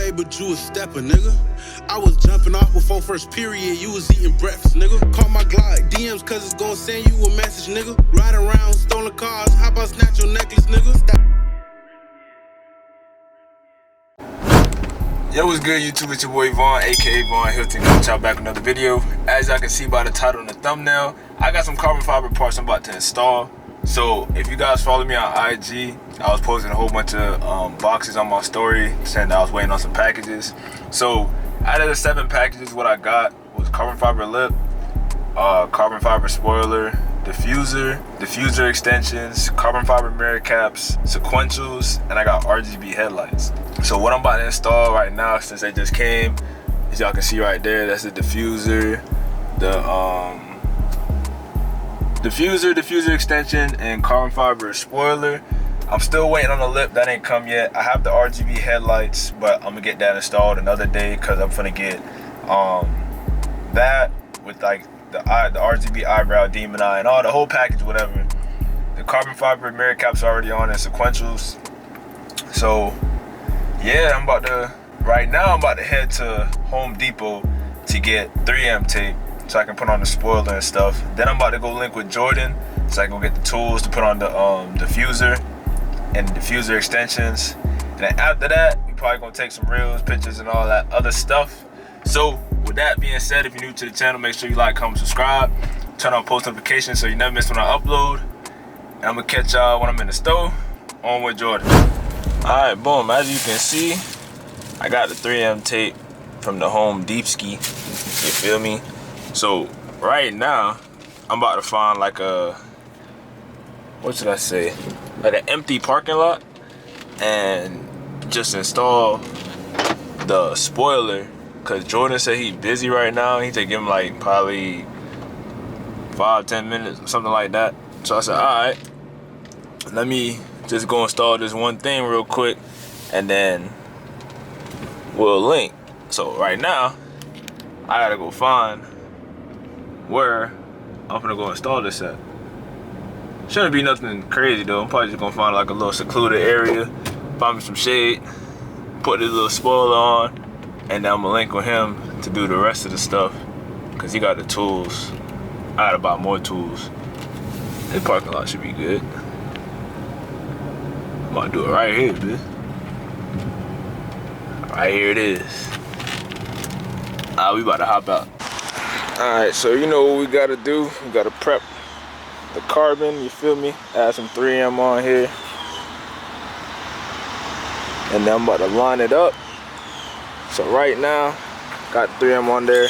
way, but you a stepper, nigga. I was jumping off before first period, you was eating breakfast, nigga. Call my Glock DMs cause it's gon' send you a message, nigga. Ride around, stolen cars, how about snatch your necklace, nigga? Stop. Yo, what's good, YouTube? It's your boy Von, aka VonHylton. Coming y'all back with another video. As y'all can see by the title and the thumbnail, I got some carbon fiber parts I'm about to install. So if you guys follow me on IG, I was posting a whole bunch of boxes on my story saying that I was waiting on some packages. So out of the 7 packages, what I got was carbon fiber lip, carbon fiber spoiler, diffuser extensions, carbon fiber mirror caps, sequentials, and I got RGB headlights. So what I'm about to install right now, since they just came, as y'all can see right there, that's the diffuser, the diffuser extension, and carbon fiber spoiler. I'm still waiting on the lip, that ain't come yet. I have the RGB headlights, but I'm gonna get that installed another day because I'm gonna get that with like the RGB eyebrow, demon eye, and all the whole package, whatever. The carbon fiber mirror caps already on and sequentials. So yeah, right now I'm about to head to Home Depot to get 3M tape so I can put on the spoiler and stuff. Then I'm about to go link with Jordan so I can go get the tools to put on the diffuser and the diffuser extensions. And then after that, we probably gonna take some reels, pictures, and all that other stuff. So with that being said, if you're new to the channel, make sure you like, comment, subscribe, turn on post notifications so you never miss when I upload. And I'm gonna catch y'all when I'm in the store. On with Jordan. Alright, boom, as you can see, I got the 3M tape from the Home Deepski, you feel me? So right now, I'm about to find like a, what should I say? Like an empty parking lot and just install the spoiler, cause Jordan said he's busy right now. He take him like probably 5-10 minutes or something like that. So I said, alright, let me just go install this one thing real quick and then we'll link. So right now, I gotta go find where I'm gonna go install this at. Shouldn't be nothing crazy though. I'm probably just gonna find like a little secluded area, find me some shade, put this little spoiler on, and then I'm gonna link with him to do the rest of the stuff, cause he got the tools. I gotta buy more tools. This parking lot should be good. I'm gonna do it right here, bitch. Right here it is. We about to hop out. Alright, so you know what we gotta do. We gotta prep the carbon, you feel me? Add some 3M on here. And then I'm about to line it up. So right now, got 3M on there.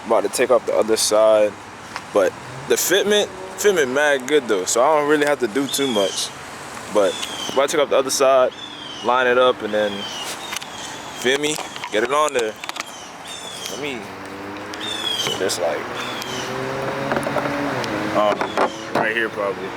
I'm about to take off the other side. But the fitment mad good though, so I don't really have to do too much. But if I take off the other side, line it up, and then, feel me, get it on there. Let me, so just like, right here probably.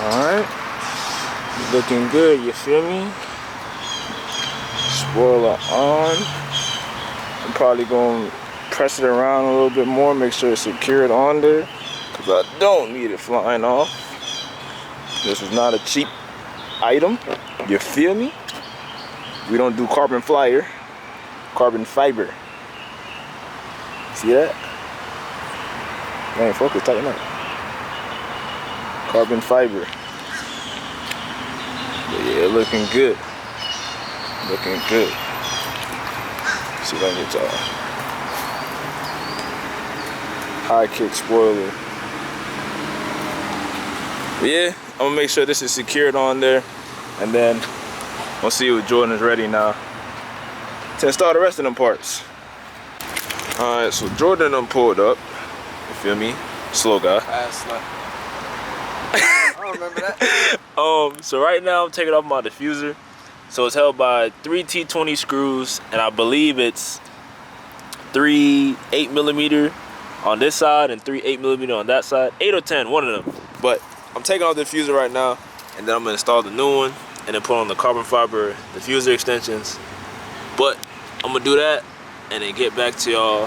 Alright, looking good, you feel me? Spoiler on. I'm probably going to press it around a little bit more, make sure it's secured on there, because I don't need it flying off. This is not a cheap item, you feel me? We don't do carbon fiber. See that? Man, focus, tighten up. Carbon fiber. But yeah, looking good. Looking good. See if I can get y'all. High kick spoiler. But yeah, I'm gonna make sure this is secured on there, and then we'll see if Jordan is ready now to install the rest of them parts. All right, so Jordan done pulled up. You feel me? Slow guy. I don't remember that. So right now I'm taking off my diffuser. So it's held by 3 T20 screws, and I believe it's 3 8mm on this side and 3 8mm on that side. 8 or 10, one of them. But I'm taking off the diffuser right now, and then I'm gonna install the new one and then put on the carbon fiber diffuser extensions. But I'm gonna do that and then get back to y'all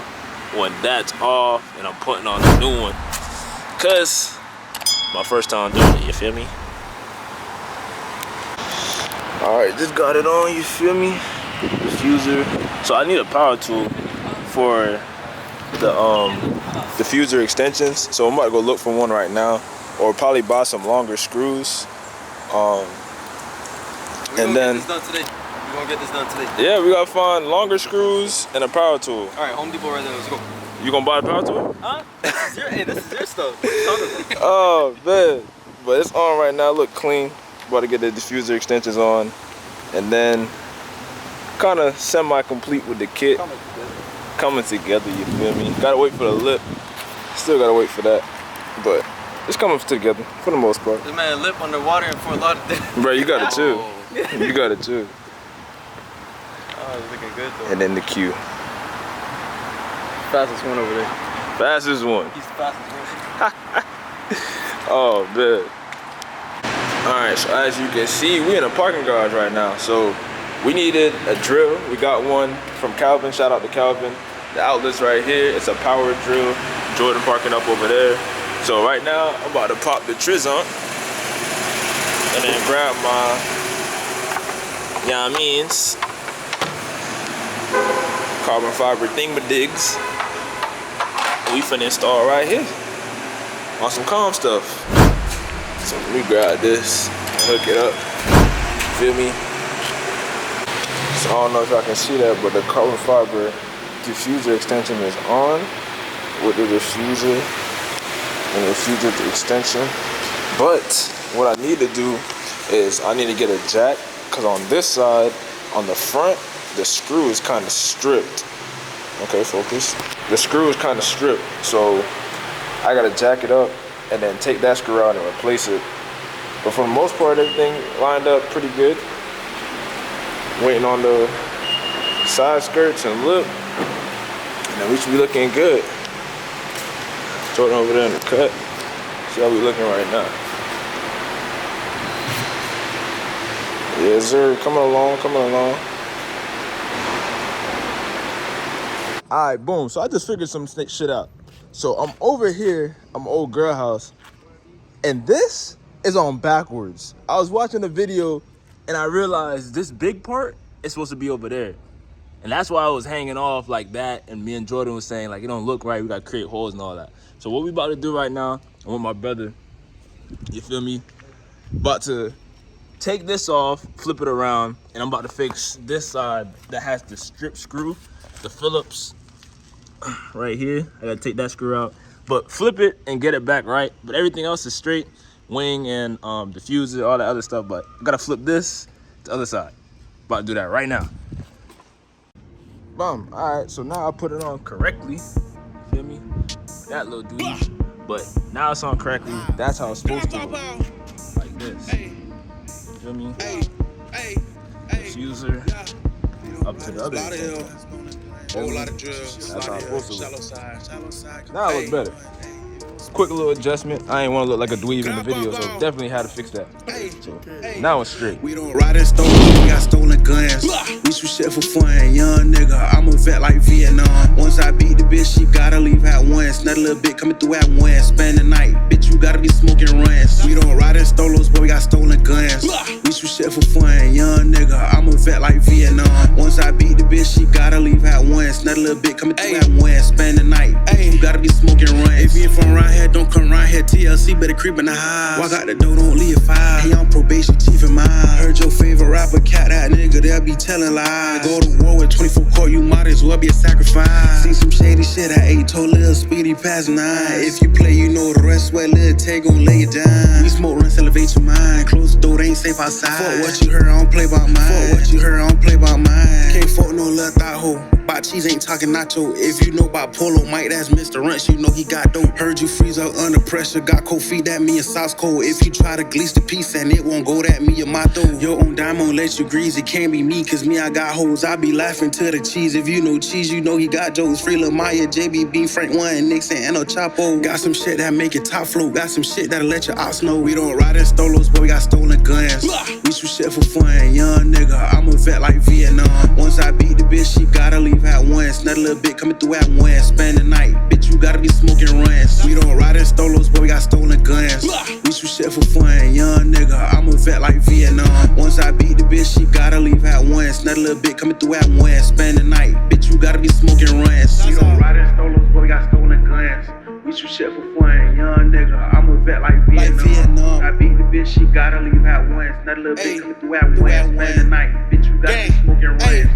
when that's off and I'm putting on the new one. Cause my first time doing it, you feel me? All right, just got it on, you feel me? Diffuser. So I need a power tool for the diffuser extensions. So I'm about to go look for one right now, or probably buy some longer screws. And then get this done today. We're gonna get this done today. Yeah, we gotta find longer screws and a power tool. All right, Home Depot right there. Let's go. You gonna buy the power tool? Huh? Hey, this is your stuff. What are you talking about? Oh man, but it's on right now. Look clean. About to get the diffuser extensions on, and then kind of semi-complete with the kit coming together. You feel me? Gotta wait for the lip. Still gotta wait for that, but it's coming together for the most part. This man lip underwater in Fort Lauderdale. Bro, you got it too. You got it too. Oh, it's looking good though. And then the Q. Fastest one over there. Fastest one. He's the fastest one. Oh man. Alright, so as you can see, we're in a parking garage right now. So we needed a drill. We got one from Calvin. Shout out to Calvin. The outlet's right here. It's a power drill. Jordan parking up over there. So right now, I'm about to pop the triz on. And then grab my, means, carbon fiber thingamajigs. We finna install right here on some calm stuff. So let me grab this and hook it up. Feel me? So I don't know if y'all can see that, but the carbon fiber diffuser extension is on with the diffuser and the diffuser extension. But what I need to do is I need to get a jack, because on this side, on the front, the screw is kind of stripped. Okay, focus. The screw is kind of stripped, so I gotta jack it up and then take that screw out and replace it. But for the most part, everything lined up pretty good. Waiting on the side skirts and lip, and then we should be looking good. Jordan over there in the cut. See how we looking right now. Yes, sir. Coming along, coming along. All right, boom. So I just figured some shit out. So I'm over here, I'm old girl house, and this is on backwards. I was watching the video and I realized this big part is supposed to be over there. And that's why I was hanging off like that, and me and Jordan was saying like, it don't look right, we gotta create holes and all that. So what we about to do right now, I want my brother, you feel me, about to take this off, flip it around, and I'm about to fix this side that has the strip screw, the Phillips right here. I gotta take that screw out, but flip it and get it back right. But everything else is straight, wing and diffuser, all that other stuff. But I gotta flip this to the other side. About to do that right now. Boom. All right, so now I put it on correctly. Feel me? That little dude. But now it's on correctly. That's how it's supposed to look. Like this. Feel me? Diffuser up to the other end. Whole lot of drills. That's how it's supposed to look. Now it looks better. Quick little adjustment. I ain't want to look like a dweeb in the video, so definitely had to fix that. So now it's straight. We don't ride in stolen, we got stolen guns. We some shit for fun, young nigga. I'm a vet like Vietnam. Once I beat the bitch, she gotta leave at once. Not a little bit coming through at once. Spend the night, bitch, you gotta be smoking runs. We don't ride in stolos, but we got stolen guns. We some shit for fun, young nigga. I'm a vet like Vietnam. Once I beat the bitch, she gotta leave at once. Not a little bit coming through at once. Spend the night, bitch, you gotta be smoking runs. If you ain't from around here, yeah, don't come around here. TLC better creep in the house. Walk out the door, don't leave a fire. He on probation, chief in mind. Heard your favorite rapper, cat that nigga, they'll be telling lies. Go to war with 24 court, you might as well be a sacrifice. Seen some shady shit, I ate, told Lil Speedy past 9. If you play, you know the rest, where Lil Tay gon' lay it down. We smoke, run, elevate your mind. Close the door, they ain't safe outside. Fuck what you heard, I don't play by mine. Fuck what you heard, I don't play by mine. Can't fuck no little thought hoe. About cheese ain't talking nacho. If you know about Polo Mike, that's Mr. Runch, you know he got dope. Heard you freeze up under pressure, got cold feet, that mean sauce cold. If you try to grease the piece and it won't go, that me or my dough. Your own dime won't let you grease, it can't be me, cause me I got hoes. I be laughing to the cheese. If you know cheese, you know he got jokes. Free Lil Maya, JBB, Frank One, Nixon, and no Chapo. Got some shit that make it top float. Got some shit that'll let your ops know. We don't ride in stolos, but we got stolen guns. We shoot shit for fun, young nigga. I'm a vet like Vietnam. Once I beat the bitch, she gotta leave at once. Another little bit coming through at once. Spend the night, bitch, you gotta be smoking runs. We don't ride in stolos, but we got stolen guns. We shoot shit for fun, young nigga. I'm a vet like Vietnam. Once I beat the bitch, she gotta leave at once. Another little bit coming through at once. Spend the night, bitch, you gotta be smoking runs. We don't ride in stolos, but we got stolen guns. We shoot shit for fun, young nigga. I'm a vet like Vietnam. I beat the bitch, she gotta leave at once. Another little bit coming through at once. Spend the night, bitch, you gotta be smoking runs.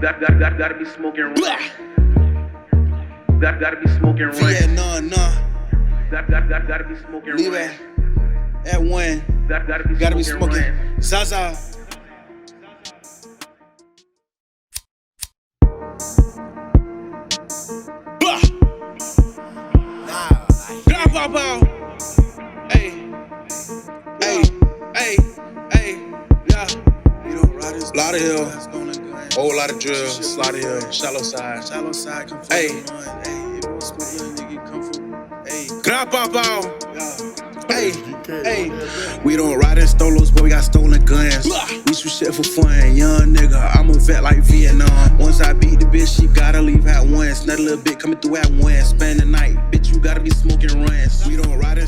Gotta be smoking runs. Gotta be smoking runs. Vietnam, nah. Gotta be smoking runs. Leave it at one. Gotta be smoking. Zaza. Pop out. Hey, hey, hey, hey, yeah. We don't ride this. Lot of hill, whole lot of drill. Slaughter hill, shallow side. Hey, grab pop out. Hey, hey. We don't ride in stolos, but we got stolen guns. We shoot shit for fun, young nigga. I'm a vet like Vietnam. Once I beat the bitch, she gotta leave at once. Another little bit coming through at once. Spend the night, bitch, you gotta be smoking runs. We don't ride in